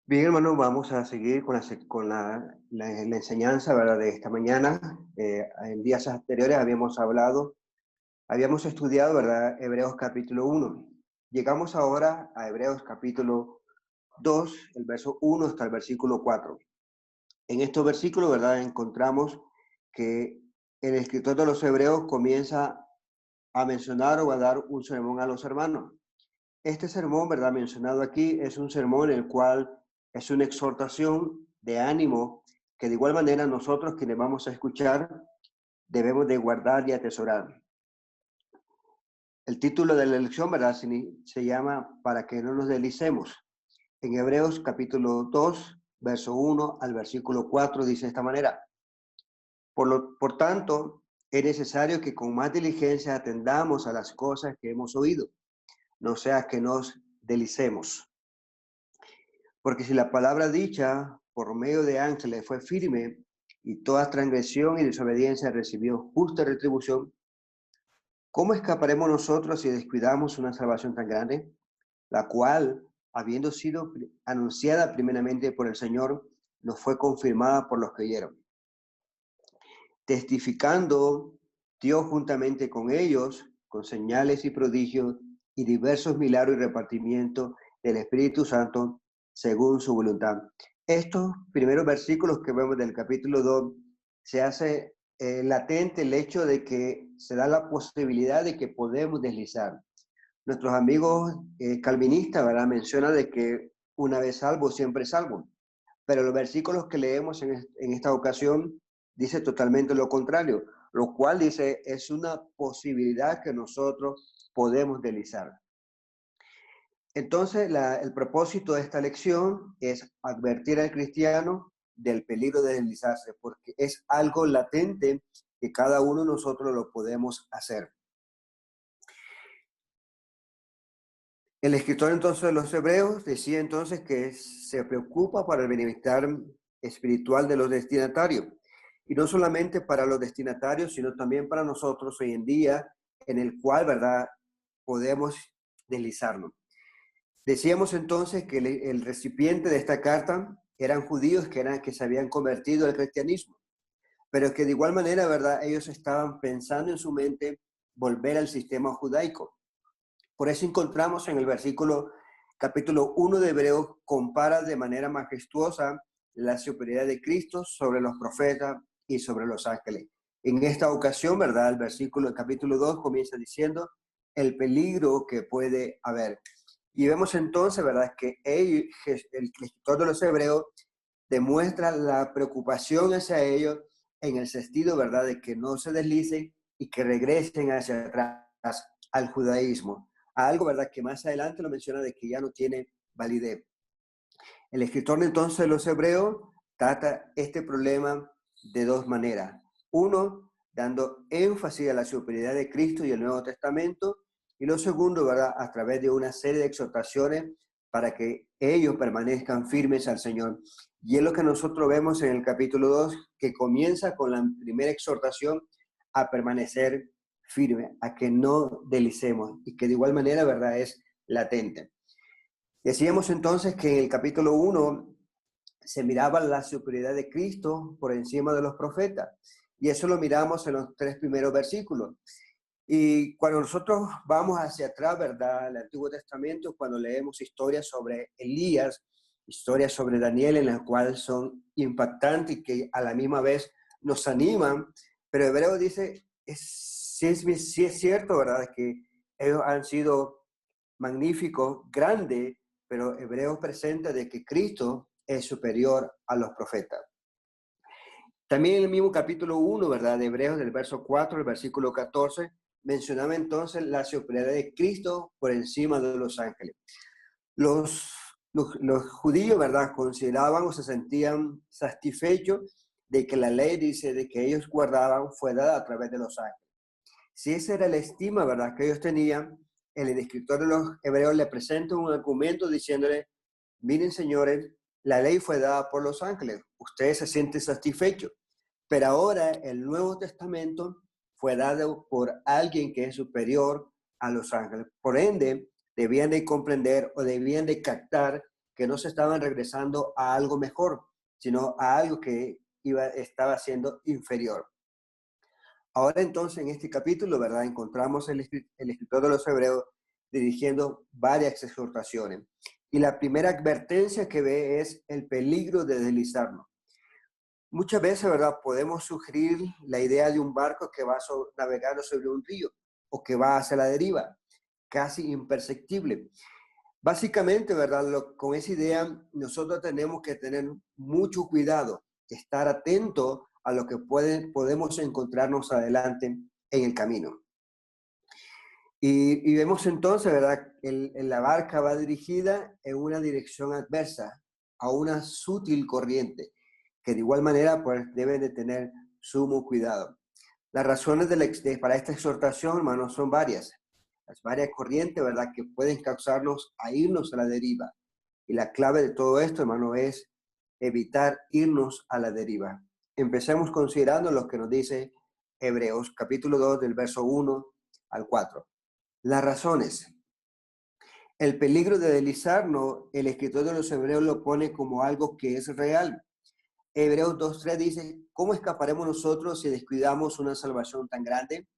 Bien, hermano, vamos a seguir con la enseñanza, ¿verdad? De esta mañana. En días anteriores habíamos estudiado, ¿verdad? Hebreos capítulo 1. Llegamos ahora a Hebreos capítulo 2, el verso 1 hasta el versículo 4. En estos versículos, ¿verdad? Encontramos que el escritor de los Hebreos comienza a mencionar o a dar un sermón a los hermanos. Este sermón, ¿verdad? Mencionado aquí es un sermón en el cual es una exhortación de ánimo que de igual manera nosotros quienes vamos a escuchar debemos de guardar y atesorar. El título de la lección, ¿verdad? Se llama Para que no nos deslicemos. En Hebreos capítulo 2, verso 1 al versículo 4 dice de esta manera: por tanto, es necesario que con más diligencia atendamos a las cosas que hemos oído, no sea que nos deslicemos. Porque si la palabra dicha por medio de ángeles fue firme, y toda transgresión y desobediencia recibió justa retribución, ¿cómo escaparemos nosotros si descuidamos una salvación tan grande, la cual, habiendo sido anunciada primeramente por el Señor, nos fue confirmada por los que oyeron? Testificando Dios juntamente con ellos, con señales y prodigios y diversos milagros y repartimiento del Espíritu Santo según su voluntad. Estos primeros versículos que vemos del capítulo 2 se hace latente el hecho de que se da la posibilidad de que podemos deslizar. Nuestros amigos calvinistas, ¿verdad? Mencionan de que una vez salvo, siempre salvo. Pero los versículos que leemos en esta ocasión dice totalmente lo contrario, lo cual dice es una posibilidad que nosotros podemos deslizar. Entonces, el propósito de esta lección es advertir al cristiano del peligro de deslizarse, porque es algo latente que cada uno de nosotros lo podemos hacer. El escritor entonces de los Hebreos decía entonces que se preocupa para el bienestar espiritual de los destinatarios. Y no solamente para los destinatarios, sino también para nosotros hoy en día, en el cual, ¿verdad?, podemos deslizarnos. Decíamos entonces que el recipiente de esta carta eran judíos que se habían convertido al cristianismo, pero que de igual manera, ¿verdad?, ellos estaban pensando en su mente volver al sistema judaico. Por eso encontramos en el capítulo 1 de Hebreos, compara de manera majestuosa la superioridad de Cristo sobre los profetas y sobre los ángeles. En esta ocasión, ¿verdad? El capítulo 2 comienza diciendo el peligro que puede haber. Y vemos entonces, ¿verdad?, que el escritor de los Hebreos demuestra la preocupación hacia ellos en el sentido, ¿verdad?, de que no se deslicen y que regresen hacia atrás al judaísmo, a algo, ¿verdad?, que más adelante lo menciona de que ya no tiene validez. El escritor entonces de los Hebreos trata este problema de dos maneras. Uno, dando énfasis a la superioridad de Cristo y el Nuevo Testamento, y lo segundo, ¿verdad?, a través de una serie de exhortaciones para que ellos permanezcan firmes al Señor. Y es lo que nosotros vemos en el capítulo 2, que comienza con la primera exhortación a permanecer firme, a que no deslicemos, y que de igual manera, ¿verdad?, es latente. Decíamos entonces que en el capítulo 1 se miraba la superioridad de Cristo por encima de los profetas, y eso lo miramos en los tres primeros versículos. Y cuando nosotros vamos hacia atrás, ¿verdad?, el Antiguo Testamento, cuando leemos historias sobre Elías, historias sobre Daniel, en las cuales son impactantes y que a la misma vez nos animan, pero Hebreo dice, sí es cierto, ¿verdad?, que ellos han sido magníficos, grandes, pero Hebreo presenta de que Cristo es superior a los profetas. También en el mismo capítulo 1, ¿verdad?, de Hebreos, del verso 4 al versículo 14, mencionaba entonces la superioridad de Cristo por encima de los ángeles. Los judíos, ¿verdad?, consideraban o se sentían satisfechos de que la ley dice de que ellos guardaban fue dada a través de los ángeles. Si esa era la estima, ¿verdad?, que ellos tenían, el escritor de los Hebreos le presenta un argumento diciéndole, miren señores, la ley fue dada por los ángeles, ustedes se sienten satisfechos, pero ahora el Nuevo Testamento fue dado por alguien que es superior a los ángeles. Por ende, debían de comprender o debían de captar que no se estaban regresando a algo mejor, sino a algo que estaba siendo inferior. Ahora entonces en este capítulo, ¿verdad? Encontramos el escritor de los Hebreos dirigiendo varias exhortaciones. Y la primera advertencia que ve es el peligro de deslizarnos. Muchas veces, ¿verdad? Podemos sugerir la idea de un barco que va navegando sobre un río o que va hacia la deriva, casi imperceptible. Básicamente, ¿verdad? Con esa idea nosotros tenemos que tener mucho cuidado, estar atentos a lo que podemos encontrarnos adelante en el camino. Y vemos entonces, ¿verdad? La barca va dirigida en una dirección adversa, a una sutil corriente, que de igual manera pues deben de tener sumo cuidado. Las razones para esta exhortación, hermanos, son varias. Las varias corrientes, ¿verdad?, que pueden causarnos a irnos a la deriva. Y la clave de todo esto, hermano, es evitar irnos a la deriva. Empecemos considerando lo que nos dice Hebreos, capítulo 2, del verso 1 al 4. Las razones. El peligro de deslizarnos, el escritor de los Hebreos lo pone como algo que es real. Hebreos 2:3 dice, ¿cómo escaparemos nosotros si descuidamos una salvación tan grande?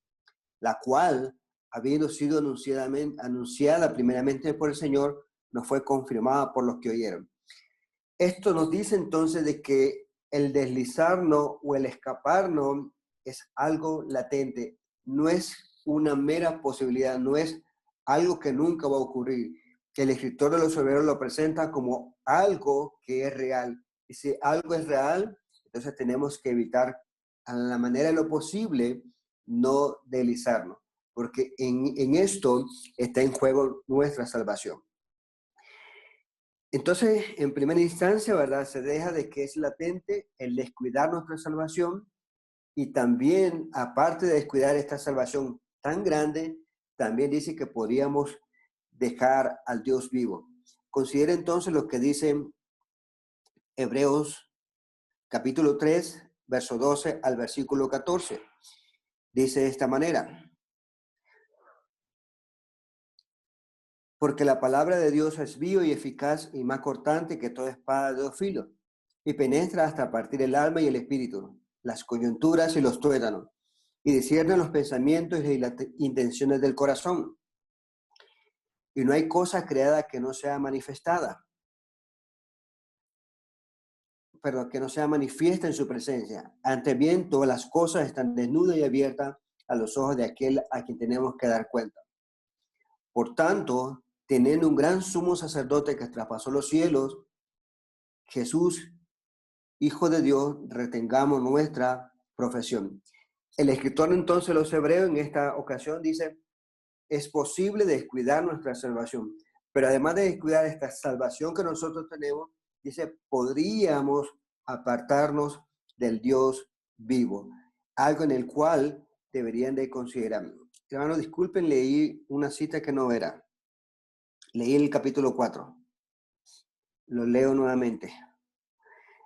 La cual, habiendo sido anunciada primeramente por el Señor, nos fue confirmada por los que oyeron. Esto nos dice entonces de que el deslizarnos o el escaparnos es algo latente, no es una mera posibilidad, no es algo que nunca va a ocurrir. El escritor de los Hebreos lo presenta como algo que es real. Y si algo es real, entonces tenemos que evitar a la manera de lo posible no deslizarnos, porque en esto está en juego nuestra salvación. Entonces, en primera instancia, ¿verdad? Se deja de que es latente el descuidar nuestra salvación y también, aparte de descuidar esta salvación tan grande, también dice que podríamos dejar al Dios vivo. Considera entonces lo que dice Hebreos capítulo 3, verso 12 al versículo 14. Dice de esta manera: porque la palabra de Dios es viva y eficaz y más cortante que toda espada de dos filos, y penetra hasta partir el alma y el espíritu, las coyunturas y los tuétanos, y discierne los pensamientos y las intenciones del corazón. Y no hay cosa creada que no sea manifestada, que no sea manifiesta en su presencia. Antes bien, todas las cosas están desnudas y abiertas a los ojos de aquel a quien tenemos que dar cuenta. Por tanto, teniendo un gran sumo sacerdote que traspasó los cielos, Jesús, Hijo de Dios, retengamos nuestra profesión. El escritor entonces de los Hebreos en esta ocasión dice, es posible descuidar nuestra salvación, pero además de descuidar esta salvación que nosotros tenemos, dice, podríamos apartarnos del Dios vivo, algo en el cual deberían de considerar. Hermanos, disculpen, leí una cita que no era. Leí el capítulo 4. Lo leo nuevamente.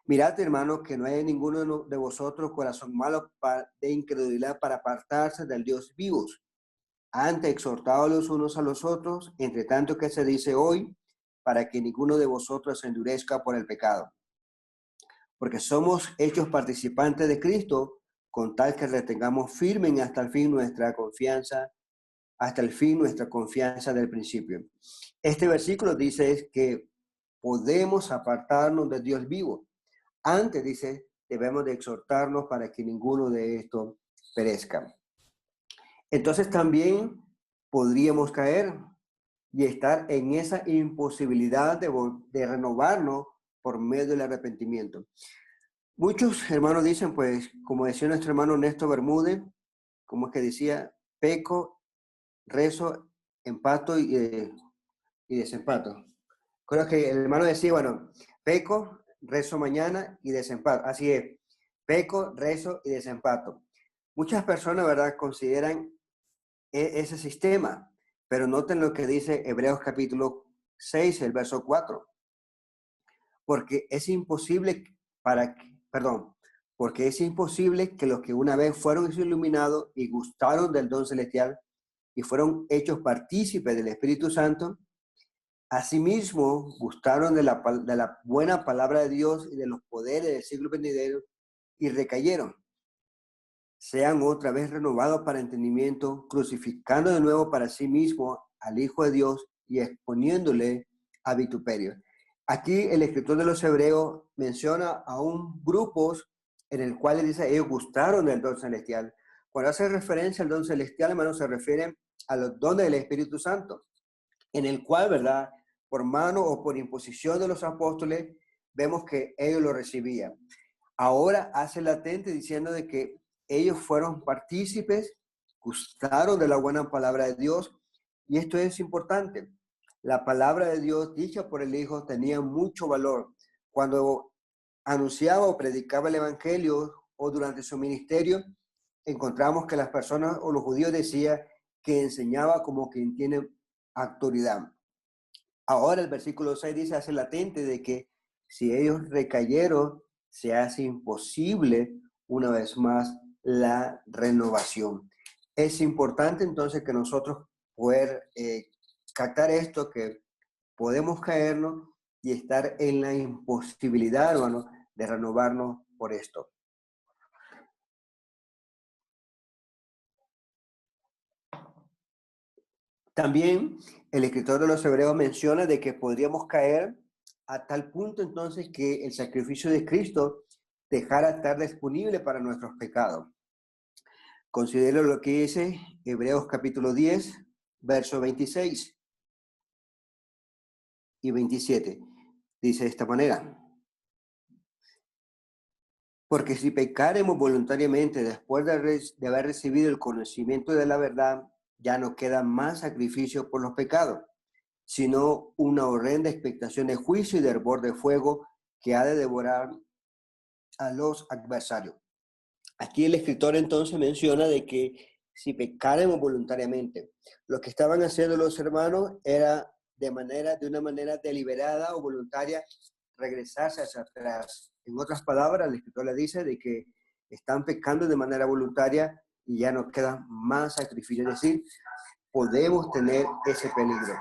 Mirad, hermanos, que no haya ninguno de vosotros corazón malo de incredulidad para apartarse del Dios vivo. Antes, exhortados los unos a los otros, entre tanto que se dice hoy, para que ninguno de vosotros se endurezca por el pecado. Porque somos hechos participantes de Cristo, con tal que retengamos firme hasta el fin nuestra confianza del principio. Este versículo dice que podemos apartarnos de Dios vivo. Antes dice, debemos de exhortarnos para que ninguno de estos perezca. Entonces también podríamos caer y estar en esa imposibilidad de renovarnos por medio del arrepentimiento. Muchos hermanos dicen, pues, como decía nuestro hermano Néstor Bermúdez, como es que decía, peco, rezo, empato y desempato. Creo que el hermano decía, bueno, peco, rezo mañana y desempato. Así es, peco, rezo y desempato. Muchas personas, ¿verdad?, consideran ese sistema, pero noten lo que dice Hebreos capítulo 6, el verso 4. Porque es imposible que los que una vez fueron iluminados y gustaron del don celestial y fueron hechos partícipes del Espíritu Santo, Asimismo, gustaron de la buena palabra de Dios y de los poderes del siglo venidero y recayeron. Sean otra vez renovados para entendimiento, crucificando de nuevo para sí mismo al Hijo de Dios y exponiéndole a vituperio. Aquí el escritor de los Hebreos menciona a un grupo en el cual dice ellos gustaron del don celestial. Cuando hace referencia al don celestial, hermano, se refiere a los dones del Espíritu Santo, en el cual, ¿verdad? Por mano o por imposición de los apóstoles, vemos que ellos lo recibían. Ahora hace latente diciendo de que ellos fueron partícipes, gustaron de la buena palabra de Dios, y esto es importante. La palabra de Dios dicha por el Hijo tenía mucho valor. Cuando anunciaba o predicaba el Evangelio o durante su ministerio, encontramos que las personas o los judíos decían que enseñaba como quien tiene autoridad. Ahora el versículo 6 dice, hace latente de que si ellos recayeron, se hace imposible una vez más la renovación. Es importante entonces que nosotros poder captar esto, que podemos caernos y estar en la imposibilidad, hermano, de renovarnos por esto. También el escritor de los Hebreos menciona de que podríamos caer a tal punto entonces que el sacrificio de Cristo dejara de estar disponible para nuestros pecados. Considero lo que dice Hebreos capítulo 10, versos 26 y 27. Dice de esta manera: porque si pecaremos voluntariamente después de haber recibido el conocimiento de la verdad, ya no queda más sacrificio por los pecados, sino una horrenda expectación de juicio y de hervor de fuego que ha de devorar a los adversarios. Aquí el escritor entonces menciona de que si pecáramos voluntariamente, lo que estaban haciendo los hermanos era de una manera deliberada o voluntaria regresarse hacia atrás. En otras palabras, el escritor le dice de que están pecando de manera voluntaria y ya no queda más sacrificio. Es decir, podemos tener ese peligro.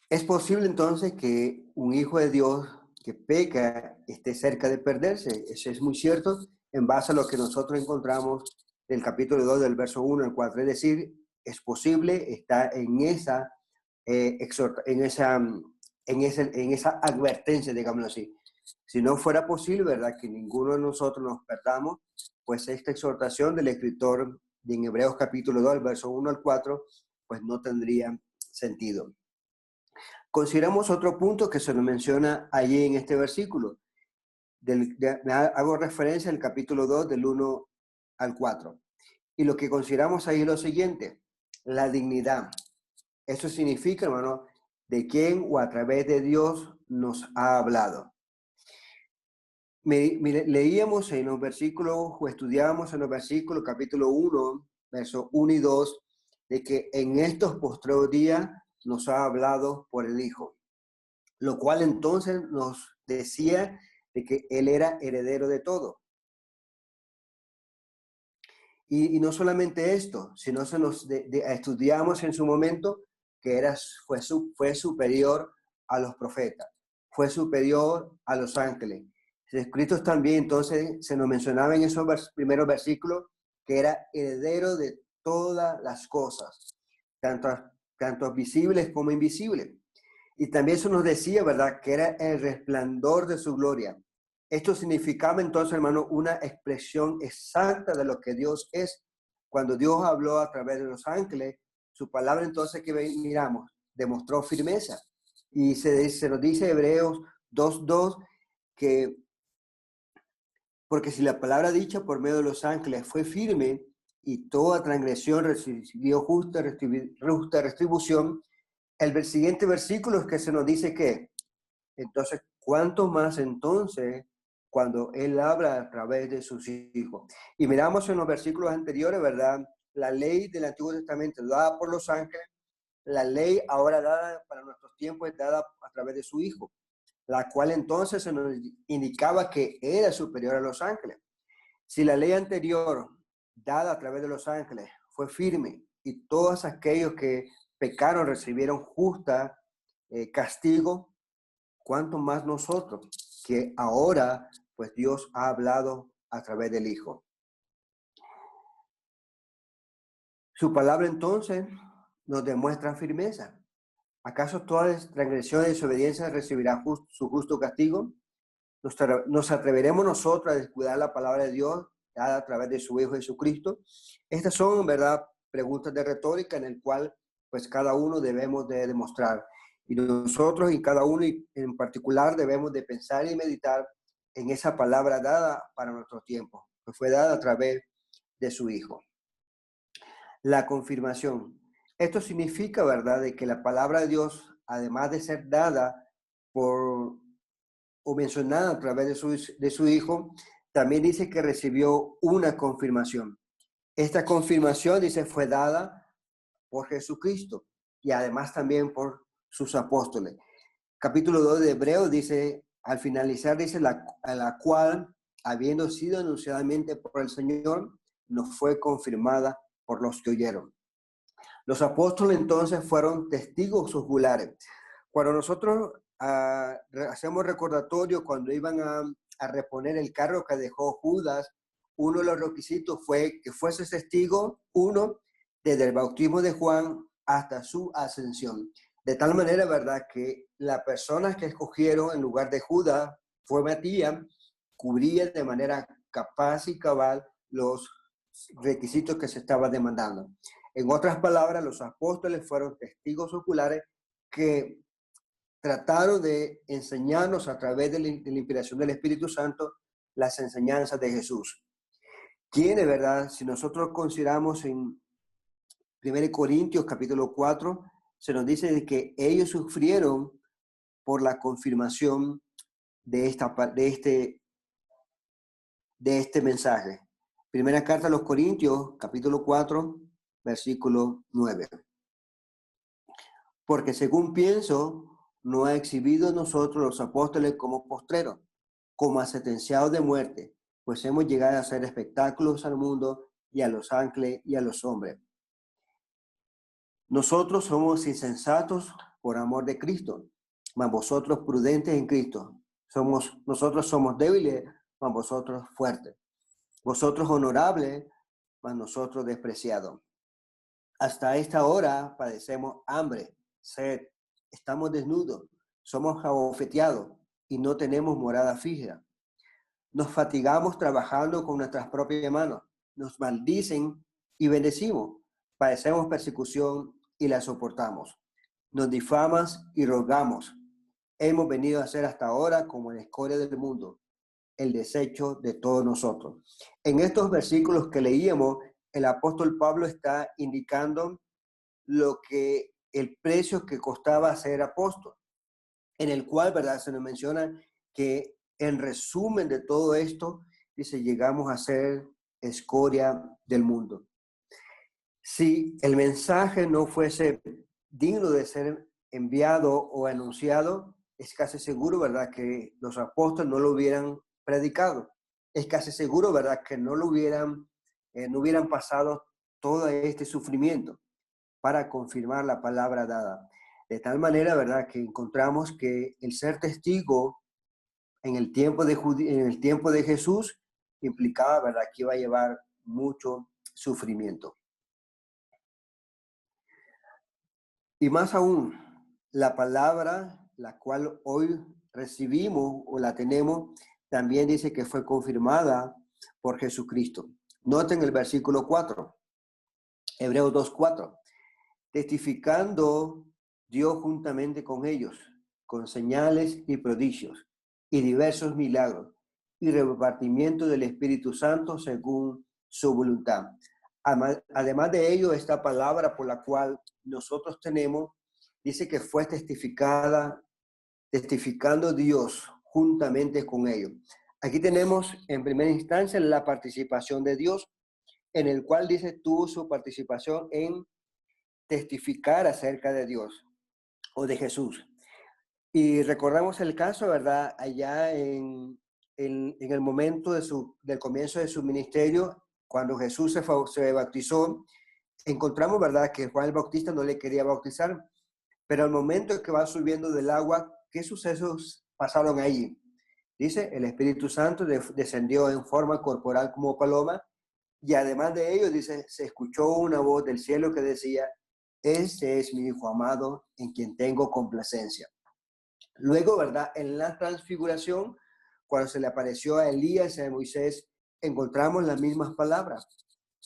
Es posible entonces que un hijo de Dios que peca esté cerca de perderse. Eso es muy cierto en base a lo que nosotros encontramos del capítulo 2, del verso 1 al 4. Es decir, es posible estar en esa, en esa advertencia, digámoslo así. Si no fuera posible, ¿verdad?, que ninguno de nosotros nos perdamos, pues esta exhortación del escritor de en Hebreos capítulo 2, verso 1 al 4, pues no tendría sentido. Consideramos otro punto que se nos menciona allí en este versículo. Hago referencia al capítulo 2 del 1 al 4. Y lo que consideramos ahí es lo siguiente: la dignidad. Eso significa, hermano, de quién o a través de Dios nos ha hablado. Leíamos en los versículos o estudiábamos en los versículos capítulo 1, versos 1 y 2, de que en estos postreros días nos ha hablado por el Hijo, lo cual entonces nos decía de que Él era heredero de todo. Y no solamente esto, sino estudiamos en su momento que fue superior a los profetas, fue superior a los ángeles. Escritos también, entonces, se nos mencionaba en esos primeros versículos que era heredero de todas las cosas, tanto visibles como invisibles. Y también eso nos decía, ¿verdad?, que era el resplandor de su gloria. Esto significaba entonces, hermano, una expresión exacta de lo que Dios es. Cuando Dios habló a través de los ángeles, su palabra entonces que miramos, demostró firmeza. Y se nos dice Hebreos 2:2 que porque si la palabra dicha por medio de los ángeles fue firme y toda transgresión recibió justa retribución, el siguiente versículo es que se nos dice que, entonces, ¿cuánto más entonces cuando Él habla a través de sus hijos? Y miramos en los versículos anteriores, ¿verdad? La ley del Antiguo Testamento dada por los ángeles, la ley ahora dada para nuestros tiempos es dada a través de su Hijo, la cual entonces se nos indicaba que era superior a los ángeles. Si la ley anterior, dada a través de los ángeles, fue firme y todos aquellos que pecaron recibieron justa castigo, cuanto más nosotros, que ahora pues Dios ha hablado a través del Hijo. Su palabra entonces nos demuestra firmeza. ¿Acaso toda transgresión y desobediencia recibirá su justo castigo? ¿Nos atreveremos nosotros a descuidar la palabra de Dios dada a través de su Hijo Jesucristo? Estas son, ¿verdad?, preguntas de retórica en el cual pues cada uno debemos de demostrar. Y nosotros y cada uno en particular debemos de pensar y meditar en esa palabra dada para nuestro tiempo, que fue dada a través de su Hijo. La confirmación. Esto significa, ¿verdad?, de que la palabra de Dios, además de ser dada por o mencionada a través de su Hijo, también dice que recibió una confirmación. Esta confirmación, dice, fue dada por Jesucristo y además también por sus apóstoles. Capítulo 2 de Hebreos dice, al finalizar, dice, a la cual, habiendo sido anunciadamente por el Señor, nos fue confirmada por los que oyeron. Los apóstoles entonces fueron testigos oculares. Cuando nosotros hacemos recordatorio, cuando iban a reponer el carro que dejó Judas, uno de los requisitos fue que fuese testigo, uno, desde el bautismo de Juan hasta su ascensión. De tal manera, ¿verdad?, que la persona que escogieron en lugar de Judas fue Matías, cubría de manera capaz y cabal los requisitos que se estaban demandando. En otras palabras, los apóstoles fueron testigos oculares que trataron de enseñarnos a través de la inspiración del Espíritu Santo las enseñanzas de Jesús. ¿Quiénes, verdad? Si nosotros consideramos en 1 Corintios capítulo 4, se nos dice de que ellos sufrieron por la confirmación de este mensaje. Primera carta a los Corintios, capítulo 4, versículo 9. Porque según pienso, no ha exhibido nosotros los apóstoles como postreros, como a sentenciados de muerte, pues hemos llegado a hacer espectáculos al mundo y a los ángeles y a los hombres. Nosotros somos insensatos por amor de Cristo, mas vosotros prudentes en Cristo. Nosotros somos débiles, mas vosotros fuertes. Vosotros honorables, mas nosotros despreciados. Hasta esta hora padecemos hambre, sed, estamos desnudos, somos abofeteados y no tenemos morada fija. Nos fatigamos trabajando con nuestras propias manos, nos maldicen y bendecimos, padecemos persecución y la soportamos. Nos difamas y rogamos. Hemos venido a ser hasta ahora como la escoria del mundo, el desecho de todos nosotros. En estos versículos que leíamos, el apóstol Pablo está indicando el precio que costaba ser apóstol, en el cual, ¿verdad?, se nos menciona que en resumen de todo esto, dice, llegamos a ser escoria del mundo. Si el mensaje no fuese digno de ser enviado o anunciado, es casi seguro, ¿verdad?, que los apóstoles no lo hubieran predicado. Es casi seguro, ¿verdad?, que no hubieran pasado todo este sufrimiento para confirmar la palabra dada. De tal manera, ¿verdad?, que encontramos que el ser testigo en el tiempo de Jesús implicaba, ¿verdad?, que iba a llevar mucho sufrimiento. Y más aún, la palabra, la cual hoy recibimos o la tenemos, también dice que fue confirmada por Jesucristo. Noten el versículo 4, Hebreos 2:4. Testificando Dios juntamente con ellos, con señales y prodigios, y diversos milagros, y repartimiento del Espíritu Santo según su voluntad. Además de ello, esta palabra por la cual nosotros tenemos, dice que fue testificando Dios juntamente con ellos. Aquí tenemos en primera instancia la participación de Dios, en el cual dice tuvo su participación en testificar acerca de Dios o de Jesús. Y recordamos el caso, ¿verdad?, allá en el momento del comienzo de su ministerio, cuando Jesús se bautizó, encontramos, ¿verdad?, que Juan el Bautista no le quería bautizar, pero al momento en que va subiendo del agua, ¿qué sucesos pasaron allí? Dice, el Espíritu Santo descendió en forma corporal como paloma, y además de ello, dice, se escuchó una voz del cielo que decía, este es mi Hijo amado, en quien tengo complacencia. Luego, ¿verdad?, en la transfiguración, cuando se le apareció a Elías y a Moisés, encontramos las mismas palabras.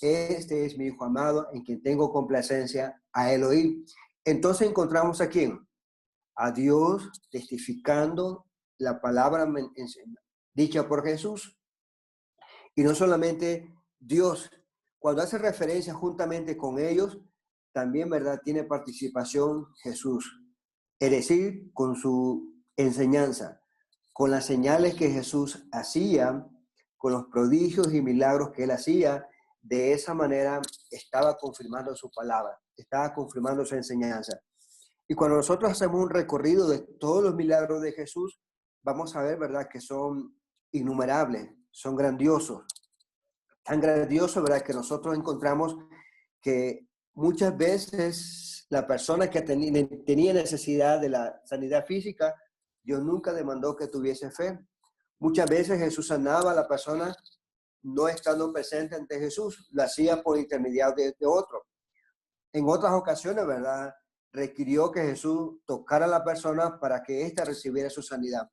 Este es mi Hijo amado, en quien tengo complacencia, a él oír. Entonces encontramos a quién? A Dios testificando la palabra dicha por Jesús. Y no solamente Dios, cuando hace referencia juntamente con ellos, también, ¿verdad?, tiene participación Jesús. Es decir, con su enseñanza, con las señales que Jesús hacía, con los prodigios y milagros que él hacía, de esa manera estaba confirmando su palabra, estaba confirmando su enseñanza. Y cuando nosotros hacemos un recorrido de todos los milagros de Jesús, vamos a ver, ¿verdad?, que son innumerables, son grandiosos, tan grandiosos, ¿verdad?, que nosotros encontramos que muchas veces la persona que tenía necesidad de la sanidad física, Dios nunca demandó que tuviese fe. Muchas veces Jesús sanaba a la persona no estando presente ante Jesús, lo hacía por intermediario de otro. En otras ocasiones, ¿verdad?, requirió que Jesús tocara a la persona para que ésta recibiera su sanidad.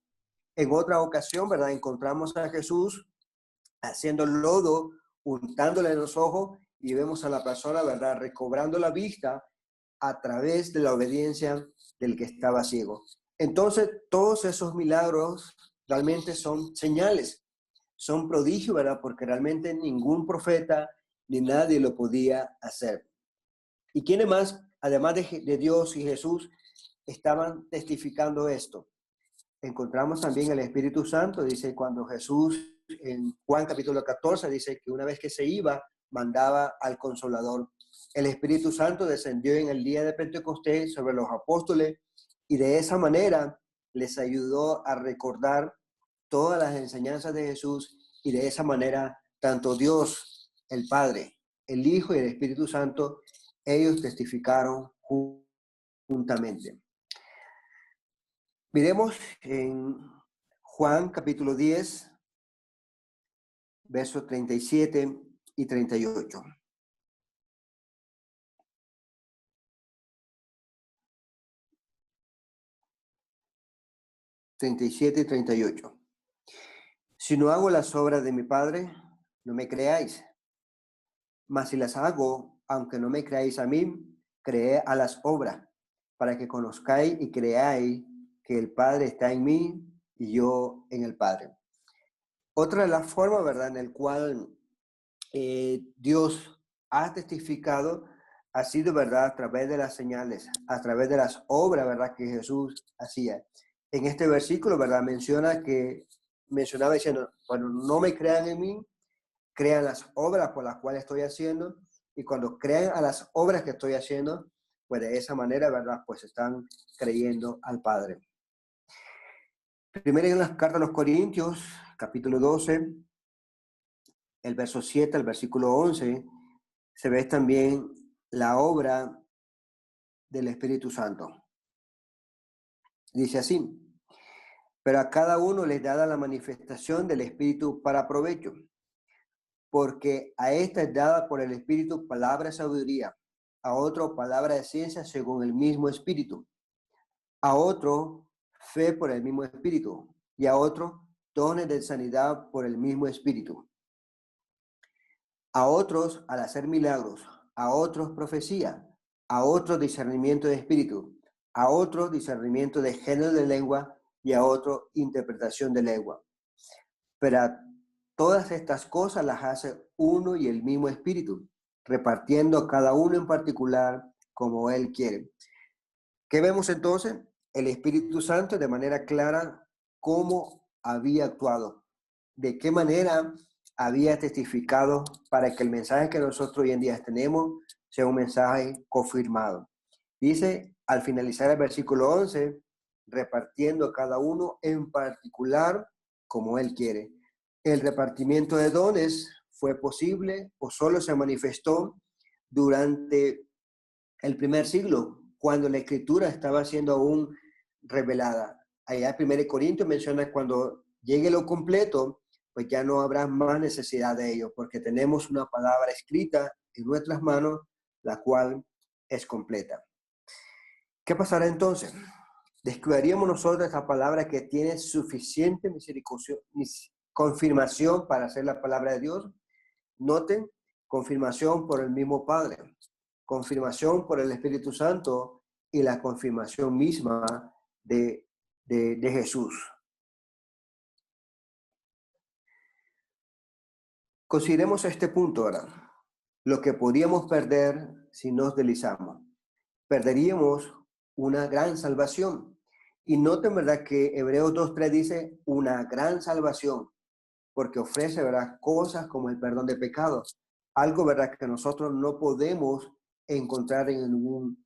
En otra ocasión, ¿verdad?, encontramos a Jesús haciendo lodo, untándole en los ojos, y vemos a la persona, ¿verdad?, recobrando la vista a través de la obediencia del que estaba ciego. Entonces, todos esos milagros realmente son señales, son prodigios, ¿verdad?, porque realmente ningún profeta ni nadie lo podía hacer. ¿Y quiénes más, además de Dios y Jesús, estaban testificando esto? Encontramos también el Espíritu Santo, dice cuando Jesús en Juan capítulo 14 dice que una vez que se iba, mandaba al Consolador. El Espíritu Santo descendió en el día de Pentecostés sobre los apóstoles y de esa manera les ayudó a recordar todas las enseñanzas de Jesús, y de esa manera tanto Dios, el Padre, el Hijo y el Espíritu Santo, ellos testificaron juntamente. Miremos en Juan capítulo 10, versos 37 y 38. 37 y 38. Si no hago las obras de mi Padre, no me creáis. Mas si las hago, aunque no me creáis a mí, creed a las obras, para que conozcáis y creáis que el Padre está en mí y yo en el Padre. Otra de las formas, ¿verdad?, en el cual Dios ha testificado ha sido, ¿verdad?, a través de las señales, a través de las obras, ¿verdad?, que Jesús hacía. En este versículo, ¿verdad?, mencionaba diciendo, cuando no me crean en mí, crean las obras por las cuales estoy haciendo, y cuando crean a las obras que estoy haciendo, pues de esa manera, ¿verdad?, pues están creyendo al Padre. Primero en las cartas a los Corintios, capítulo 12, el verso 7 al versículo 11, se ve también la obra del Espíritu Santo. Dice así, pero a cada uno les da la manifestación del Espíritu para provecho, porque a esta es dada por el Espíritu palabra de sabiduría, a otro palabra de ciencia según el mismo Espíritu, a otro fe por el mismo Espíritu, y a otro dones de sanidad por el mismo Espíritu, a otros al hacer milagros, a otros profecía, a otros discernimiento de espíritu, a otros discernimiento de género de lengua, y a otro interpretación de lengua. Pero todas estas cosas las hace uno y el mismo Espíritu, repartiendo a cada uno en particular como Él quiere. ¿Qué vemos entonces? El Espíritu Santo de manera clara cómo había actuado, de qué manera había testificado para que el mensaje que nosotros hoy en día tenemos sea un mensaje confirmado. Dice, al finalizar el versículo 11, repartiendo a cada uno en particular como Él quiere. El repartimiento de dones fue posible o solo se manifestó durante el primer siglo, cuando la escritura estaba siendo aún revelada. Allá en 1 Corintios menciona cuando llegue lo completo, pues ya no habrá más necesidad de ello, porque tenemos una palabra escrita en nuestras manos, la cual es completa. ¿Qué pasará entonces? ¿Descuidaríamos nosotros esta palabra que tiene suficiente confirmación para ser la palabra de Dios? Noten, confirmación por el mismo Padre, confirmación por el Espíritu Santo y la confirmación misma de Jesús. Consideremos este punto ahora. Lo que podríamos perder si nos deslizamos. Perderíamos una gran salvación. Y noten, ¿verdad?, que Hebreos 2:3 dice una gran salvación, porque ofrece, ¿verdad?, cosas como el perdón de pecados. Algo, ¿verdad?, que nosotros no podemos encontrar en ningún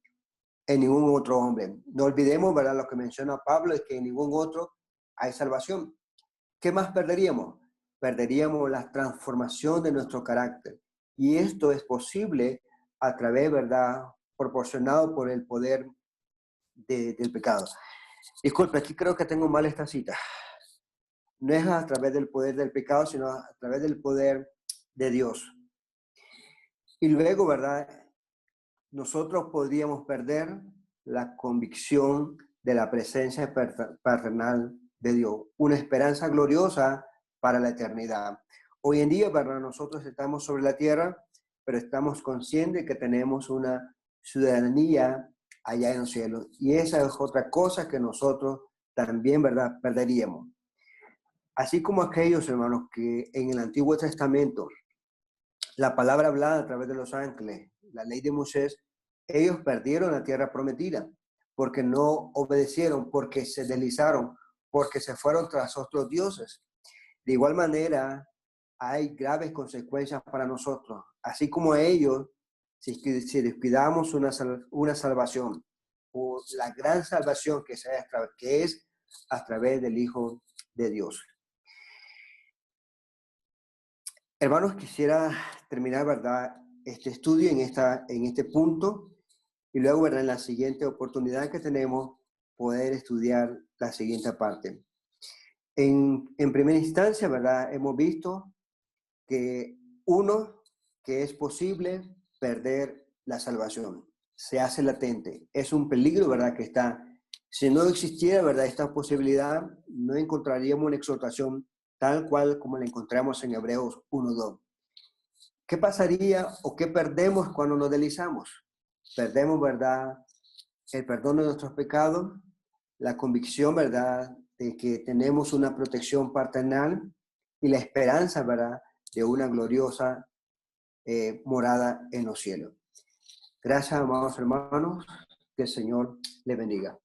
otro hombre. No olvidemos, ¿verdad?, lo que menciona Pablo, es que en ningún otro hay salvación. ¿Qué más perderíamos? Perderíamos la transformación de nuestro carácter. Y esto es posible a través, ¿verdad?, proporcionado por el poder del pecado. Disculpe, aquí creo que tengo mal esta cita. No es a través del poder del pecado, sino a través del poder de Dios. Y luego, ¿verdad?, nosotros podríamos perder la convicción de la presencia paternal de Dios, una esperanza gloriosa para la eternidad. Hoy en día, ¿verdad?, nosotros estamos sobre la tierra, pero estamos conscientes que tenemos una ciudadanía allá en los cielos. Y esa es otra cosa que nosotros también, ¿verdad?, perderíamos. Así como aquellos, hermanos, que en el Antiguo Testamento, la palabra hablada a través de los ángeles, la ley de Moisés, ellos perdieron la tierra prometida porque no obedecieron, porque se deslizaron, porque se fueron tras otros dioses. De igual manera, hay graves consecuencias para nosotros. Así como a ellos, si descuidamos una salvación, o la gran salvación que es a través del Hijo de Dios. Hermanos, quisiera terminar, ¿verdad?, este estudio en este punto y luego, ¿verdad?, en la siguiente oportunidad que tenemos, poder estudiar la siguiente parte. En primera instancia, ¿verdad?, hemos visto que que es posible perder la salvación. Se hace latente. Es un peligro, ¿verdad?, que está. Si no existiera, ¿verdad?, esta posibilidad, no encontraríamos una exhortación tal cual como la encontramos en Hebreos 1:2. ¿Qué pasaría o qué perdemos cuando nos deslizamos? Perdemos, ¿verdad?, el perdón de nuestros pecados, la convicción, ¿verdad?, de que tenemos una protección paternal y la esperanza, ¿verdad?, de una gloriosa morada en los cielos. Gracias, amados hermanos, que el Señor les bendiga.